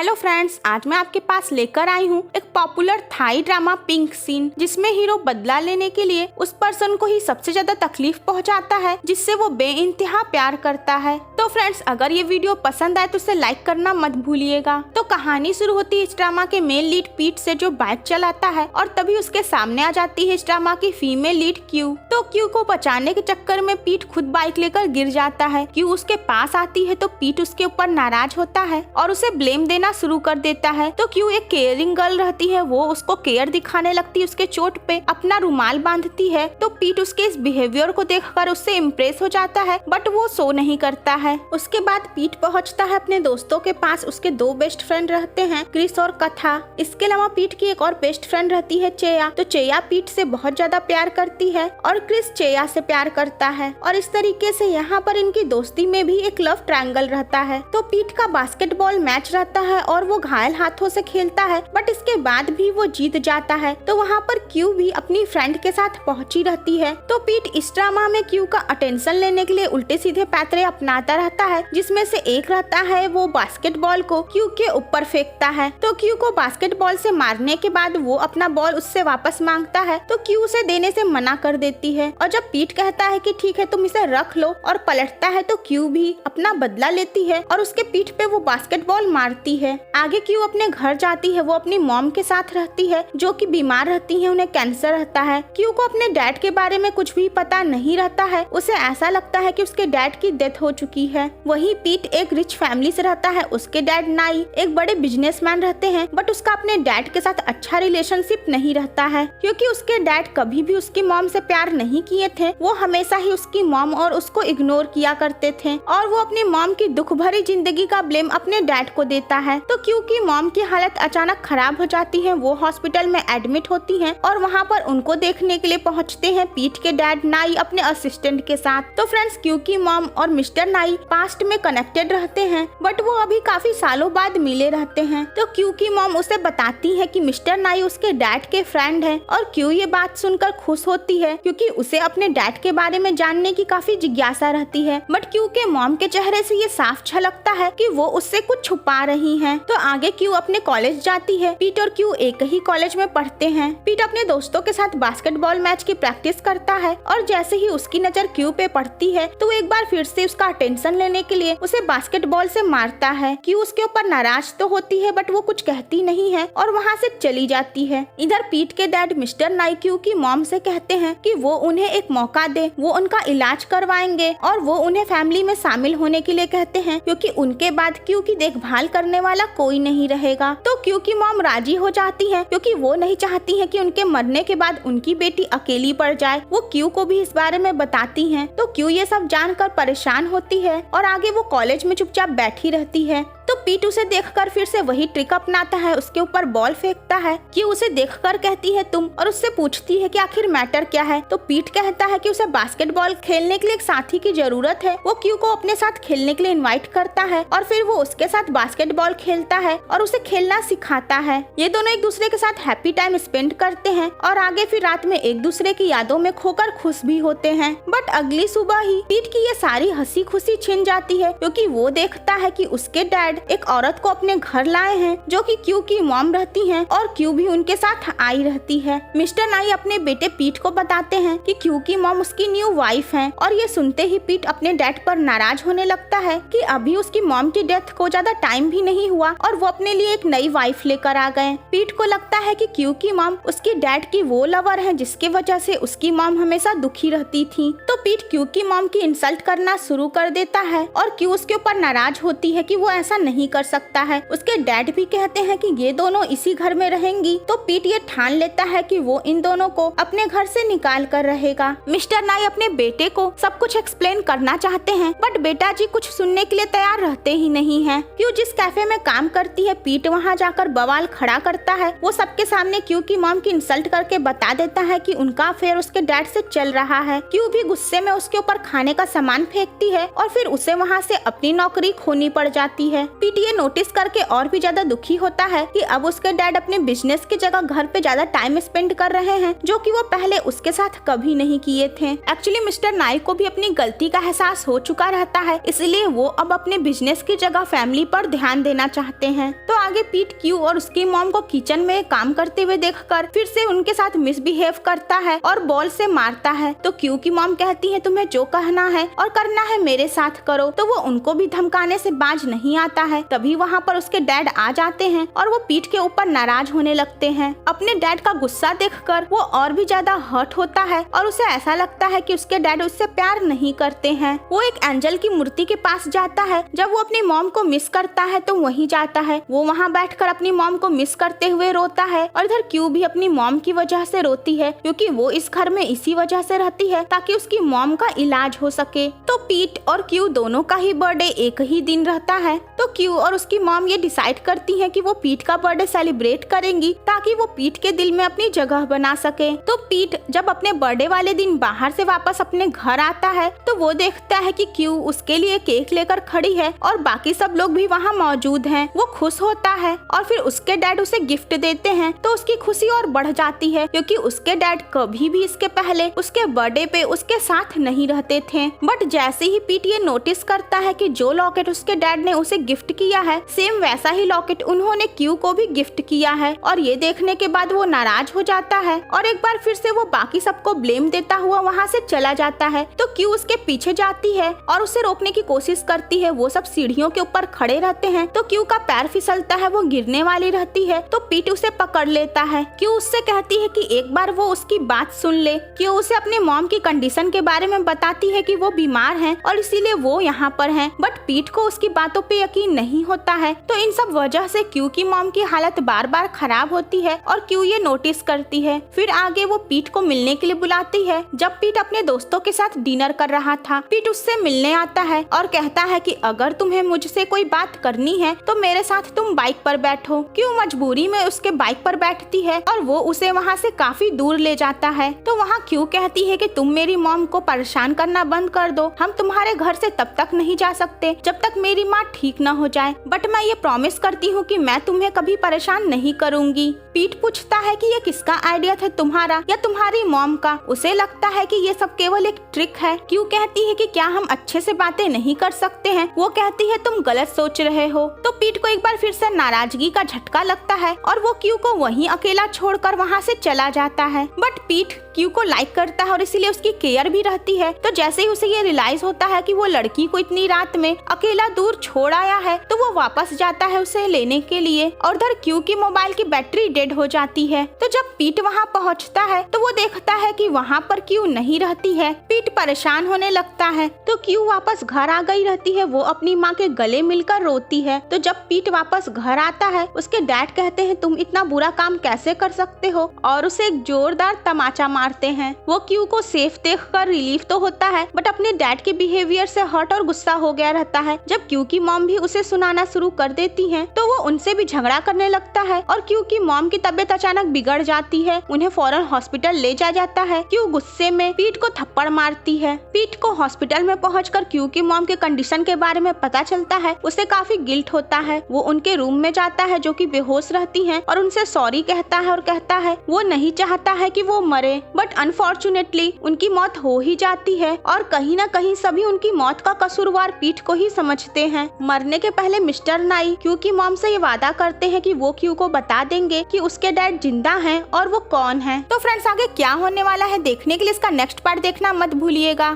Hello friends, आज मैं आपके पास लेकर आई हूँ एक popular Thai drama pink scene, जिसमें हीरो बदला लेने के लिए उस पर्सन को ही सबसे ज्यादा तकलीफ पहुँचाता है जिससे वो बेइंतहा प्यार करता है। तो फ्रेंड्स, अगर ये वीडियो पसंद आए तो उसे लाइक करना मत भूलिएगा। तो कहानी शुरू होती है इस ड्रामा के मेन लीड पीट से, जो बाइक चलाता है, और तभी उसके सामने आ जाती है इस ड्रामा की फीमेल लीड क्यू। तो क्यू को बचाने के चक्कर में पीट खुद बाइक लेकर गिर जाता है। क्यू उसके पास आती है तो पीट उसके ऊपर नाराज होता है और उसे ब्लेम देना शुरू कर देता है। तो क्यू एक केयरिंग गर्ल रहती है, वो उसको केयर दिखाने लगती है, उसके चोट पे अपना रुमाल बांधती है। तो पीट उसके इस बिहेवियर को देखकर उससे इम्प्रेस हो जाता है, बट वो शो नहीं करता है। उसके बाद पीट पहुंचता है अपने दोस्तों के पास। उसके दो बेस्ट फ्रेंड रहते हैं, क्रिस और कथा। इसके अलावा पीट की एक और बेस्ट फ्रेंड रहती है, चेया। तो चेया पीट से बहुत ज्यादा प्यार करती है और क्रिस चेया से प्यार करता है, और इस तरीके से यहाँ पर इनकी दोस्ती में भी एक लव ट्रायंगल रहता है। तो पीट का बास्केटबॉल मैच रहता है और वो घायल हाथों से खेलता है, बट इसके बाद भी वो जीत जाता है। तो वहाँ पर क्यू भी अपनी फ्रेंड के साथ पहुंची रहती है। तो पीट इस ड्रामा में क्यू का अटेंशन लेने के लिए उल्टे सीधे पैतरे अपनाता रहता है, जिसमें से एक रहता है वो बास्केटबॉल को क्यू के ऊपर फेंकता है। तो क्यू को बास्केटबॉल से मारने के बाद वो अपना बॉल उससे वापस मांगता है, तो क्यू उसे देने से मना कर देती है। और जब पीट कहता है कि ठीक है तुम इसे रख लो और पलटता है, तो क्यू भी अपना बदला लेती है और उसके पीठ पे वो बास्केटबॉल मारती है। आगे क्यू अपने घर जाती है। वो अपनी मॉम के साथ रहती है, जो कि बीमार रहती है, उन्हें कैंसर रहता है। क्यू को अपने डैड के बारे में कुछ भी पता नहीं रहता है। उसे ऐसा लगता है कि उसके डैड की डेथ हो चुकी है। वहीं पीट एक रिच फैमिली से रहता है। उसके डैड नाई एक बड़े बिजनेसमैन रहते हैं, बट उसका अपने डैड के साथ अच्छा रिलेशनशिप नहीं रहता है, क्योंकि उसके डैड कभी भी उसकी मॉम से प्यार नहीं किए थे। वो हमेशा ही उसकी मॉम और उसको इग्नोर किया करते थे, और वो अपनी मॉम की दुख भरी जिंदगी का ब्लेम अपने डैड को देता है। तो क्यू की मॉम की हालत अचानक खराब हो जाती है। वो हॉस्पिटल में एडमिट होती हैं, और वहाँ पर उनको देखने के लिए पहुँचते हैं पीट के डैड नाई अपने असिस्टेंट के साथ। तो फ्रेंड्स, क्यू की मॉम और मिस्टर नाई पास्ट में कनेक्टेड रहते हैं, बट वो अभी काफी सालों बाद मिले रहते हैं। तो क्यू की मॉम उसे बताती है कि मिस्टर नाई उसके डैड के फ्रेंड है, और क्यू ये बात सुनकर खुश होती है, क्योंकि उसे अपने डैड के बारे में जानने की काफी जिज्ञासा रहती है। बट क्यू के मॉम के चेहरे से ये साफ झलकता है कि वो उससे कुछ छुपा रही है। तो आगे क्यू अपने कॉलेज जाती है। पीट और क्यू एक ही कॉलेज में पढ़ते हैं। पीट अपने दोस्तों के साथ बास्केटबॉल मैच की प्रैक्टिस करता है, और जैसे ही उसकी नजर क्यू पे पड़ती है, तो वो एक बार फिर से उसका अटेंशन लेने के लिए उसे बास्केटबॉल से मारता है। क्यू उसके ऊपर नाराज तो होती है, बट वो कुछ कहती नहीं है और वहाँ से चली जाती है। इधर पीट के डैड मिस्टर नाई क्यू की मॉम से कहते हैं कि वो उन्हें एक मौका दे, वो उनका इलाज करवाएंगे, और वो उन्हें फैमिली में शामिल होने के लिए कहते हैं, क्योंकि उनके बाद क्यू की देखभाल करने वाला कोई नहीं रहेगा। तो क्यू की मॉम राजी हो जाती है, क्योंकि वो नहीं चाहती है कि उनके मरने के बाद उनकी बेटी अकेली पड़ जाए। वो क्यू को भी इस बारे में बताती हैं। तो क्यू ये सब जानकर परेशान होती है, और आगे वो कॉलेज में चुपचाप बैठी रहती है। तो पीट उसे देखकर फिर से वही ट्रिक अपनाता है, उसके ऊपर बॉल फेंकता है। क्यू उसे देखकर कहती है तुम, और उससे पूछती है कि आखिर मैटर क्या है। तो पीट कहता है कि उसे बास्केटबॉल खेलने के लिए एक साथी की जरूरत है। वो क्यू को अपने साथ खेलने के लिए इनवाइट करता है, और फिर वो उसके साथ बास्केटबॉल खेलता है और उसे खेलना सिखाता है। ये दोनों एक दूसरे के साथ हैप्पी टाइम स्पेंड करते हैं, और आगे फिर रात में एक दूसरे की यादों में खोकर खुश भी होते हैं। बट अगली सुबह ही पीट की ये सारी हंसी खुशी छिन जाती है, क्योंकि वो देखता है कि उसके डैड एक औरत को अपने घर लाए हैं, जो कि क्यू की मॉम रहती हैं, और क्यू भी उनके साथ आई रहती है। मिस्टर नाई अपने बेटे पीट को बताते हैं कि क्यू की मॉम उसकी न्यू वाइफ है, और ये सुनते ही पीट अपने डैड पर नाराज होने लगता है कि अभी उसकी मॉम की डेथ को ज्यादा टाइम भी नहीं हुआ और वो अपने लिए एक नई वाइफ लेकर आ गए। पीट को लगता है कि क्यू की मॉम उसकी डैड की वो लवर है जिसकी वजह से उसकी मॉम हमेशा दुखी रहती थी। तो पीट क्यू की मॉम की इंसल्ट करना शुरू कर देता है, और क्यू उसके ऊपर नाराज होती है कि वो ऐसा नहीं कर सकता है। उसके डैड भी कहते हैं कि ये दोनों इसी घर में रहेंगी। तो पीट ये ठान लेता है कि वो इन दोनों को अपने घर से निकाल कर रहेगा। मिस्टर नाई अपने बेटे को सब कुछ एक्सप्लेन करना चाहते हैं, बट बेटा जी कुछ सुनने के लिए तैयार रहते ही नहीं है। क्यू जिस कैफे में काम करती है, पीट वहाँ जाकर बवाल खड़ा करता है। वो सबके सामने क्यू की मॉम की इंसल्ट करके बता देता है कि उनका अफेयर उसके डैड से चल रहा है। क्यू भी गुस्से में उसके ऊपर खाने का सामान फेंकती है, और फिर उसे वहाँ से अपनी नौकरी खोनी पड़ जाती है। पीट ये नोटिस करके और भी ज्यादा दुखी होता है कि अब उसके डैड अपने बिजनेस की जगह घर पे ज्यादा टाइम स्पेंड कर रहे हैं, जो कि वो पहले उसके साथ कभी नहीं किए थे। एक्चुअली मिस्टर नाई को भी अपनी गलती का एहसास हो चुका रहता है, इसलिए वो अब अपने बिजनेस की जगह फैमिली पर ध्यान देना चाहते हैं। तो आगे पीट क्यू और उसकी मॉम को किचन में काम करते हुए देखकर फिर से उनके साथ मिसबिहेव करता है और बॉल से मारता है। तो क्यू की मॉम कहती है तुम्हें जो कहना है और करना है मेरे साथ करो, तो वो उनको भी धमकाने से बाज नहीं आता है। तभी वहाँ पर उसके डैड आ जाते हैं और वो पीट के ऊपर नाराज होने लगते हैं। अपने डैड का गुस्सा देखकर वो और भी ज्यादा हर्ट होता है और उसे ऐसा लगता है कि उसके डैड उससे प्यार नहीं करते हैं। वो एक एंजल की मूर्ति के पास जाता है। जब वो अपनी मॉम को मिस करता है तो वहीं जाता है। वो वहाँ बैठकर अपनी मॉम को मिस करते हुए रोता है और इधर क्यू भी अपनी मॉम की वजह से रोती है, क्योंकि वो इस घर में इसी वजह से रहती है ताकि उसकी मॉम का इलाज हो सके। तो पीट और क्यू दोनों का ही बर्थडे एक ही दिन रहता है। तो क्यू और उसकी मॉम ये डिसाइड करती है कि वो पीट का बर्थडे सेलिब्रेट करेंगी ताकि वो पीट के दिल में अपनी जगह बना सके। तो पीट जब अपने बर्थडे वाले दिन बाहर से वापस अपने घर आता है तो वो देखता है कि क्यू उसके लिए केक लेकर खड़ी है और बाकी सब लोग भी वहाँ मौजूद हैं। वो खुश होता है और फिर उसके डैड उसे गिफ्ट देते हैं तो उसकी खुशी और बढ़ जाती है, क्योंकि उसके डैड कभी भी इसके पहले उसके बर्थडे पे उसके साथ नहीं रहते थे। बट जैसे ही पीट ये नोटिस करता है कि जो लॉकेट उसके डैड ने उसे गिफ्ट किया है सेम वैसा ही लॉकेट उन्होंने क्यू को भी गिफ्ट किया है, और ये देखने के बाद वो नाराज हो जाता है और एक बार फिर से वो बाकी सबको ब्लेम देता हुआ वहाँ से चला जाता है। तो क्यू उसके पीछे जाती है और उसे रोकने की कोशिश करती है। वो सब सीढ़ियों के ऊपर खड़े रहते हैं तो क्यू का पैर फिसलता है, वो गिरने वाली रहती है। तो पीट उसे पकड़ लेता है। क्यू उससे कहती है कि एक बार वो उसकी बात सुन ले। क्यू उसे अपने मॉम की कंडीशन के बारे में बताती है कि वो बीमार हैं और इसीलिए वो यहाँ पर हैं। बट पीट को उसकी बातों पे यकीन नहीं होता है। तो इन सब वजह से क्यू की मॉम की हालत बार बार खराब होती है और क्यू ये नोटिस करती है। फिर आगे वो पीट को मिलने के लिए बुलाती है। जब पीट अपने दोस्तों के साथ डिनर कर रहा था, पीट उससे मिलने आता है और कहता है कि अगर तुम्हें मुझसे कोई बात करनी है तो मेरे साथ तुम बाइक पर बैठो। क्यू मजबूरी में उसके बाइक पर बैठती है और वो उसे वहाँ से काफी दूर ले जाता है। तो वहाँ क्यू कहती है कि तुम मेरी मॉम को परेशान करना बंद कर दो। हम तुम्हारे घर से तब तक नहीं जा सकते जब तक मेरी माँ ठीक न हो जाए, बट मैं ये प्रॉमिस करती हूँ कि मैं तुम्हें कभी परेशान नहीं करूँगी। पीट पूछता है कि ये किसका आइडिया था, तुम्हारा या तुम्हारी मॉम का? उसे लगता है कि ये सब केवल एक ट्रिक है। क्यू कहती है कि क्या हम अच्छे से बातें नहीं कर सकते हैं? वो कहती है तुम गलत सोच रहे हो। तो पीट को एक बार फिर से नाराजगी का झटका लगता है और वो क्यू को वहीं अकेला छोड़कर वहाँ से चला जाता है। बट पीट क्यू को लाइक करता है और इसीलिए उसकी केयर भी रहती है। तो जैसे ही उसे ये रियलाइज होता है कि वो लड़की को इतनी रात में अकेला दूर छोड़ आया है तो वो वापस जाता है उसे लेने के लिए, और उधर क्यू की मोबाइल की बैटरी डेड हो जाती है। तो जब पीट वहाँ पहुँचता है तो वो देखता है कि वहाँ पर क्यू नहीं रहती है। पीट परेशान होने लगता है। तो क्यू वापस घर आ गई रहती है। वो अपनी माँ के गले मिलकर रोती है। तो जब पीट वापस घर आता है उसके डैड कहते हैं तुम इतना बुरा काम कैसे कर सकते हो, और उसे एक जोरदार तमाचा मारते हैं। वो क्यू को सेफ देखकर रिलीफ तो होता है बट अपने डैड के बिहेवियर से हर्ट और गुस्सा हो गया रहता है। जब क्यू की मॉम भी उसे सुनाना शुरू कर देती हैं तो वो उनसे भी झगड़ा करने लगता है और क्यू की मॉम की तबीयत अचानक बिगड़ जाती है। उन्हें फौरन हॉस्पिटल ले जाया जाता है। क्यू गुस्से में पीट को थप्पड़ मारती है। पीट को हॉस्पिटल में पहुंचकर क्यू की मॉम के कंडीशन के बारे में पता चलता है। उसे काफी गिल्ट होता है। वो उनके रूम में जाता है जो कि बेहोश रहती हैं और उनसे सॉरी कहता है और कहता है वो नहीं चाहता है कि वो मरे, बट अनफॉर्चुनेटली उनकी मौत हो ही जाती है और कहीं न कहीं सभी उनकी मौत का कसूरवार पीट को ही समझते हैं। मरने के पहले मिस्टर नाई क्यू की मॉम से ये वादा करते हैं कि वो क्यू को बता देंगे कि उसके डैड जिंदा हैं और वो कौन है। तो फ्रेंड्स आगे क्या होने वाला है देखने के लिए इसका नेक्स्ट पार्ट देखना मत भूलिएगा।